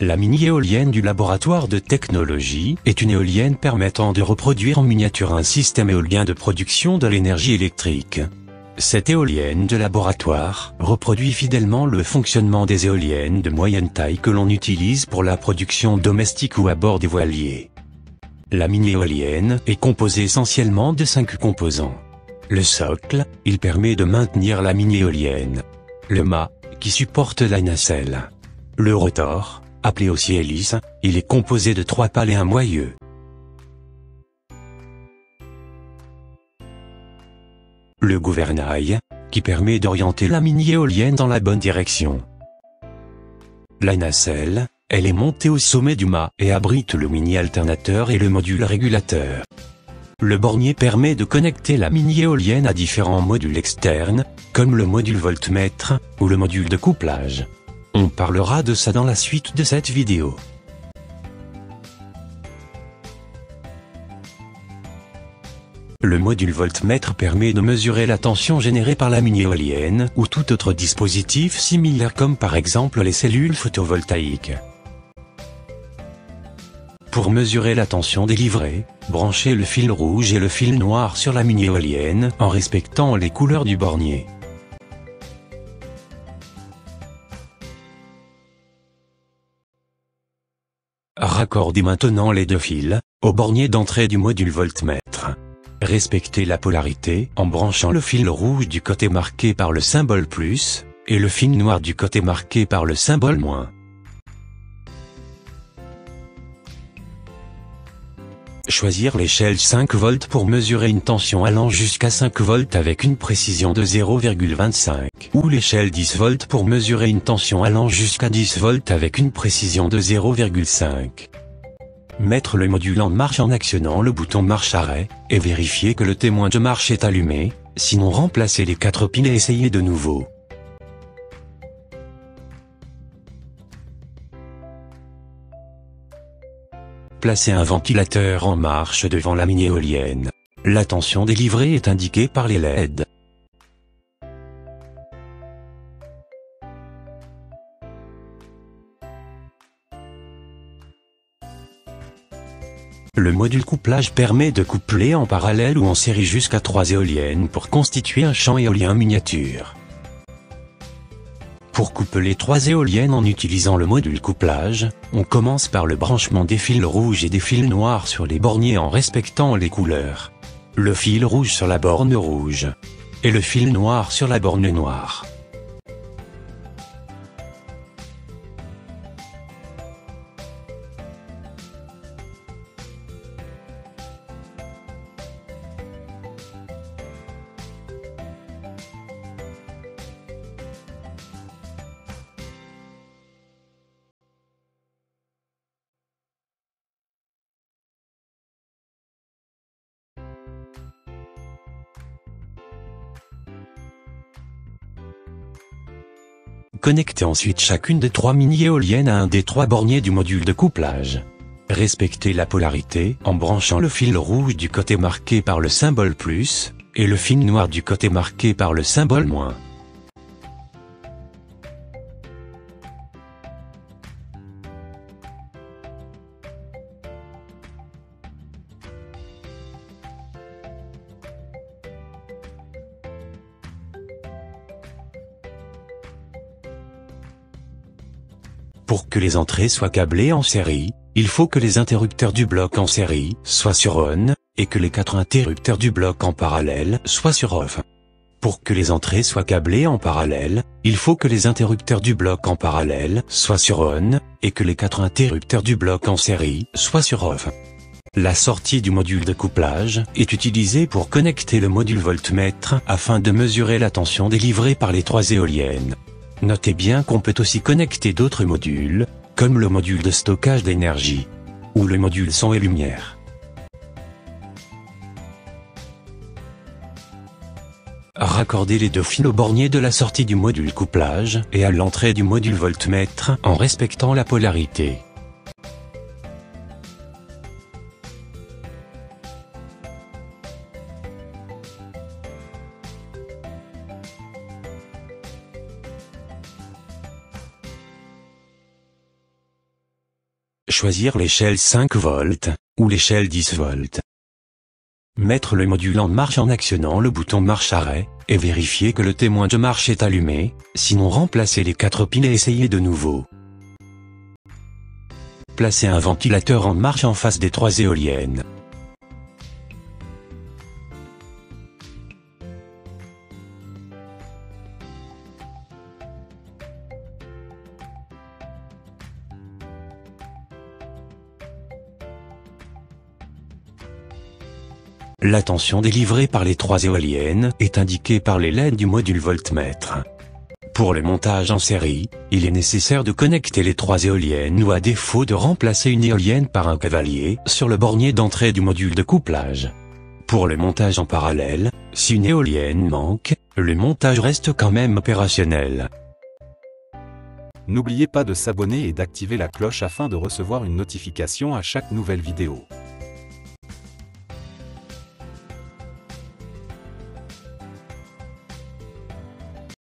La mini-éolienne du laboratoire de technologie est une éolienne permettant de reproduire en miniature un système éolien de production de l'énergie électrique. Cette éolienne de laboratoire reproduit fidèlement le fonctionnement des éoliennes de moyenne taille que l'on utilise pour la production domestique ou à bord des voiliers. La mini-éolienne est composée essentiellement de 5 composants. Le socle, il permet de maintenir la mini-éolienne. Le mât, qui supporte la nacelle. Le rotor, appelé aussi hélice, il est composé de 3 pales et un moyeu. Le gouvernail, qui permet d'orienter la mini-éolienne dans la bonne direction. La nacelle, elle est montée au sommet du mât et abrite le mini-alternateur et le module régulateur. Le bornier permet de connecter la mini-éolienne à différents modules externes, comme le module voltmètre, ou le module de couplage. On parlera de ça dans la suite de cette vidéo. Le module voltmètre permet de mesurer la tension générée par la mini-éolienne ou tout autre dispositif similaire comme par exemple les cellules photovoltaïques. Pour mesurer la tension délivrée, branchez le fil rouge et le fil noir sur la mini-éolienne en respectant les couleurs du bornier. Raccordez maintenant les 2 fils au bornier d'entrée du module voltmètre. Respectez la polarité en branchant le fil rouge du côté marqué par le symbole plus, et le fil noir du côté marqué par le symbole moins. Choisir l'échelle 5 volts pour mesurer une tension allant jusqu'à 5 volts avec une précision de 0,25, ou l'échelle 10 volts pour mesurer une tension allant jusqu'à 10 volts avec une précision de 0,5. Mettre le module en marche en actionnant le bouton marche-arrêt, et vérifier que le témoin de marche est allumé, sinon remplacez les 4 piles et essayez de nouveau. Placez un ventilateur en marche devant la mini-éolienne. La tension délivrée est indiquée par les LED. Le module couplage permet de coupler en parallèle ou en série jusqu'à 3 éoliennes pour constituer un champ éolien miniature. Pour coupler 3 éoliennes en utilisant le module couplage, on commence par le branchement des fils rouges et des fils noirs sur les borniers en respectant les couleurs. Le fil rouge sur la borne rouge. Et le fil noir sur la borne noire. Connectez ensuite chacune des 3 mini-éoliennes à un des 3 borniers du module de couplage. Respectez la polarité en branchant le fil rouge du côté marqué par le symbole plus, et le fil noir du côté marqué par le symbole moins. Pour que les entrées soient câblées en série, il faut que les interrupteurs du bloc en série soient sur on, et que les 4 interrupteurs du bloc en parallèle soient sur off. Pour que les entrées soient câblées en parallèle, il faut que les interrupteurs du bloc en parallèle soient sur on, et que les 4 interrupteurs du bloc en série soient sur off. La sortie du module de couplage est utilisée pour connecter le module voltmètre afin de mesurer la tension délivrée par les 3 éoliennes. Notez bien qu'on peut aussi connecter d'autres modules, comme le module de stockage d'énergie, ou le module son et lumière. Raccordez les 2 fils au bornier de la sortie du module couplage et à l'entrée du module voltmètre en respectant la polarité. choisir l'échelle 5 volts, ou l'échelle 10 volts. Mettre le module en marche en actionnant le bouton marche-arrêt, et vérifier que le témoin de marche est allumé, sinon remplacez les 4 piles et essayez de nouveau. Placez un ventilateur en marche en face des 3 éoliennes. La tension délivrée par les 3 éoliennes est indiquée par les LED du module voltmètre. Pour le montage en série, il est nécessaire de connecter les 3 éoliennes ou à défaut de remplacer une éolienne par un cavalier sur le bornier d'entrée du module de couplage. Pour le montage en parallèle, si une éolienne manque, le montage reste quand même opérationnel. N'oubliez pas de s'abonner et d'activer la cloche afin de recevoir une notification à chaque nouvelle vidéo.